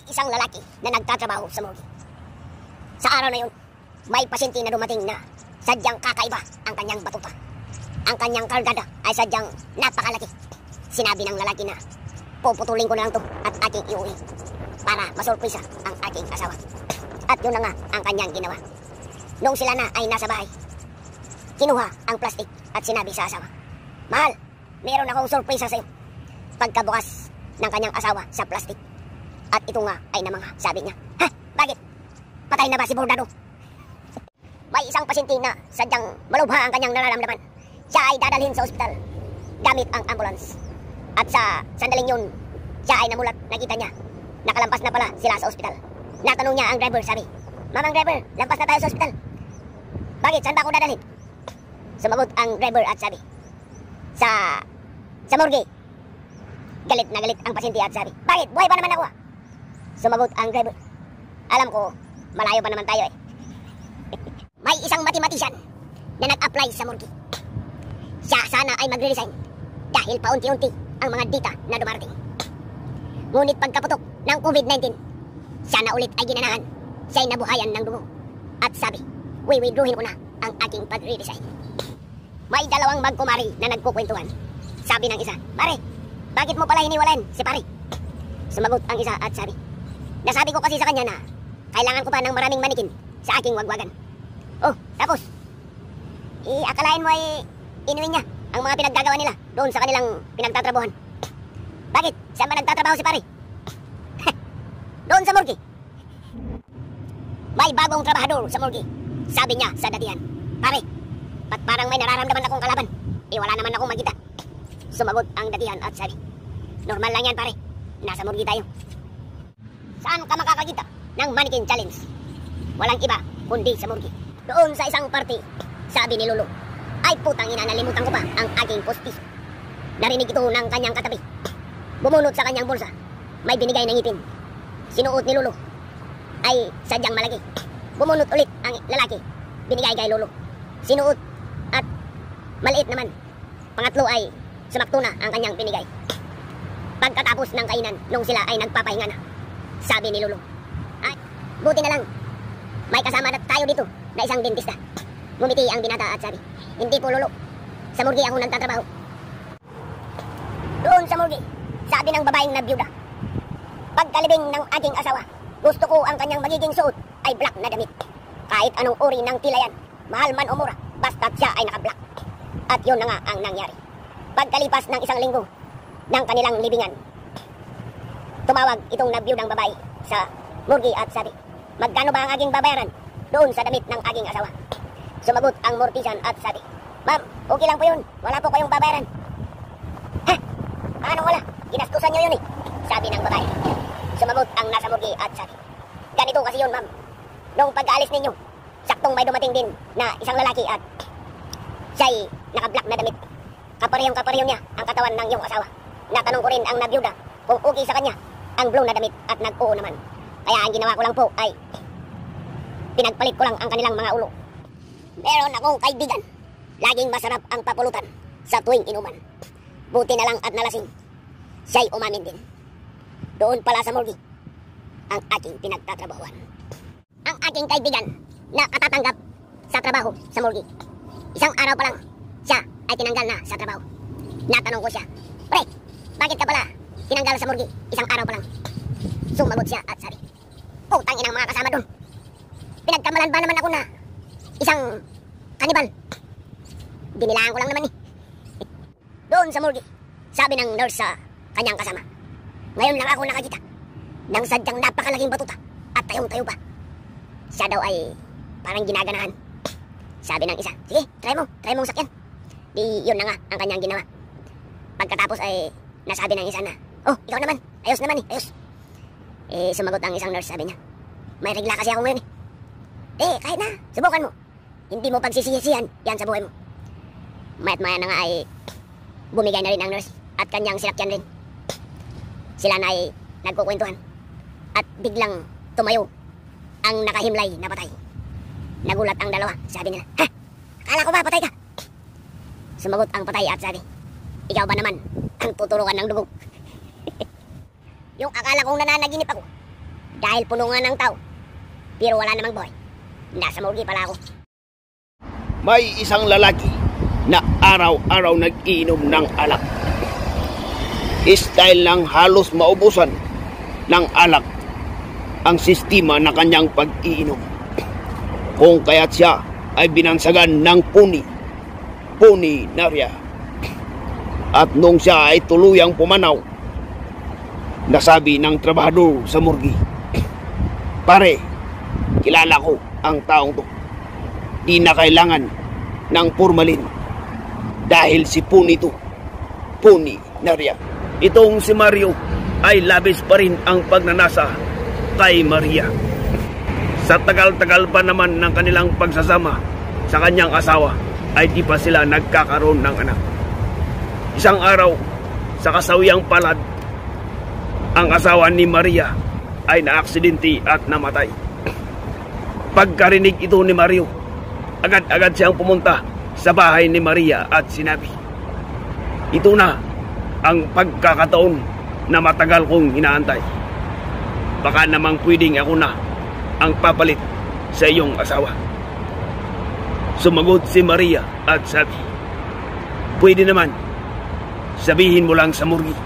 isang lalaki na nagtatrabaho sa morgue. Sa araw na yun, may pasyente na dumating na sadyang kakaiba ang kanyang batuta. Ang kanyang kargada ay sadyang napakalaki. Sinabi ng lalaki na, puputulin ko na lang to at aking iuwi para masurpresa ang aking asawa. At yun na nga ang kanyang ginawa. Nung sila na ay nasa bahay, kinuha ang plastic at sinabi sa asawa, "Mahal, meron akong surpresa sa'yo." Pagkabukas ng kanyang asawa sa plastic, at ito nga ay namangha, sabi niya, "Ha? Bakit? Patay na ba si Bordado?" May isang pasyente na sadyang malubha ang kanyang nararamdaman. Siya ay dadalhin sa ospital gamit ang ambulance. At sa sandaling yun, siya ay namulat, nakita niya, nakalampas na pala sila sa ospital. Natanong niya ang driver, sabi, "Mamang driver, lampas na tayo sa ospital. Bakit? Saan ba ako dadalhin?" Sumagot ang driver at sabi, Sa morgue." Galit na galit ang pasyente at sabi, "Bakit? Buhay pa naman ako." Sumagot ang driver, "Alam ko, malayo pa naman tayo eh." May isang mathematician na nag-apply sa morgue. Siya sana ay magre-resign dahil paunti-unti ang mga data na dumarating. Ngunit pagkaputok ng COVID-19, siya na ulit ay ginanahan. Siya ay nabuhayan ng dugo. At sabi, "Withdrawin ko na ang aking pagre-resign." May dalawang magkumari na nagkukwentuhan. Sabi ng isa, "Pare, bakit mo pala hiniwalayan si pare?" Sumagot ang isa at sabi, "Nasabi ko kasi sa kanya na kailangan ko pa ng maraming manikin sa aking wagwagan." Oh, tapos, akalain mo ay inuwin niya ang mga pinaggagawa nila doon sa kanilang pinagtatrabuhan. Bakit? Saan ba nagtatrabaho si pare? Doon sa morgue. May bagong trabahador sa morgue. Sabi niya sa datihan, "Pare, ba't parang may nararamdaman akong kalaban? Wala naman akong magita." Sumagot ang datihan at sabi, "Normal lang yan pare, nasa morgue tayo." Saan ka makakakita ng mannequin challenge? Walang iba kundi sa morgue. Doon sa isang party, sabi ni Lolo, "Ay putang ina, nalimutan ko pa ang aking postiso." Narinig ito ng kanyang katabi. Bumunot sa kanyang bulsa, may binigay na ngipin. Sinuot ni Lolo ay sadyang malaki. Bumunot ulit ang lalaki, binigay kay Lolo. Sinuot at maliit naman. Pangatlo ay sumakto na ang kanyang binigay. Pagkatapos ng kainan, nung sila ay nagpapahinga na, sabi ni Lolo, "Ay, buti na lang, may kasama na tayo dito na isang dentista." Ngumiti ang binata at sabi, "Hindi po Lolo, sa morgue ako nagtatrabaho." Doon sa morgue, sabi ng babaeng na byuda, "Pagkalibing ng aking asawa, gusto ko ang kanyang magiging suot ay black na damit. Kahit anong uri ng tila yan, mahal man o mura, basta't siya ay naka-black." At yun na nga ang nangyari. Pagkalipas ng isang linggo ng kanilang libingan, tumawag itong nabyudang babae sa morgue at sabi, "Magkano ba ang aking babayaran doon sa damit ng aking asawa?" Sumagot ang mortician at sabi, "Ma'am, okay lang po yun. Wala po kayong babayaran." "Ha? Paano wala? Ginastusan nyo yun eh," sabi ng babae. Sumagot ang nasa morgue at sabi, "Ganito kasi yun, ma'am. Nung pagkaalis ninyo, saktong may dumating din na isang lalaki at siya'y naka-black na damit. Kaparehong niya ang katawan ng iyong asawa. Natanong ko rin ang nabyuda kung okay sa kanya ang blue na damit at nag-oo naman. Kaya ang ginawa ko lang po ay pinagpalit ko lang ang kanilang mga ulo. Meron akong kaibigan. Laging masarap ang papulutan sa tuwing inuman. Buti na lang at nalasing. Siya'y umamin din. Doon pala sa morgue ang aking pinagtatrabahuan." Ang aking kaibigan na katatanggap sa trabaho sa morgue, isang araw pa lang siya ay tinanggal na sa trabaho. Natanong ko siya, "Pre, bakit ka pala tinanggal sa morgue isang araw pa lang?" Sumagot siya at sabi, "Putang inang mga kasama doon. Pinagkamalan ba naman ako na isang kanibal? Dinilaan ko lang naman eh." Doon sa morgue, sabi ng nurse sa kanyang kasama, "Ngayon lang ako nakakita ng sadyang napakalaking batuta at tayong-tayo pa." Siya daw ay parang ginaganahan. Sabi ng isa, "Sige, try mong sakyan." Di yun na nga ang kanyang ginawa. Pagkatapos ay nasabi ng isa na, "Oh, ikaw naman, ayos naman eh, ayos." Sumagot ang isang nurse, sabi niya, "May regla kasi ako ngayon eh." Kahit na, subukan mo. Hindi mo pagsisisihan yan sa buhay mo." Mayat maya na nga ay bumigay na rin ang nurse at kanyang sinakyan rin. Sila na ay nagkukwentuhan at biglang tumayo ang nakahimlay na patay. Nagulat ang dalawa, sabi nila, "Ha? Akala ko ba patay ka?" Sumagot ang patay at sabi, "Ikaw ba naman ang tuturukan ng dugo?" Yung akala kong nananaginip ako Dahil puno nga ng tao. Pero wala namang boy. Nasa morgue pala ako. May isang lalaki na araw-araw nag-iinom ng alak. Style lang halos maubusan ng alak ang sistema na kanyang pag-iinom. Kung kaya't siya ay binansagan ng puninaria. At nung siya ay tuluyang pumanaw, nasabi ng trabahador sa morgue, "Pare, kilala ko ang taong to. Di na kailangan ng formalin dahil si puninaria." Itong si Mario ay labis pa rin ang pagnanasa kay Maria. Sa tagal-tagal pa naman ng kanilang pagsasama sa kanyang asawa ay di pa sila nagkakaroon ng anak. Isang araw, sa kasawiyang palad, ang asawa ni Maria ay naaksidente at namatay. Pagkarinig ito ni Mario, agad-agad siyang pumunta sa bahay ni Maria at sinabi, "Ito na ang pagkakataon na matagal kong inaantay. Baka namang pwedeng ako na ang papalit sa iyong asawa." Sumagot si Maria at sabi, "Pwede naman. Sabihin mo lang sa morgue."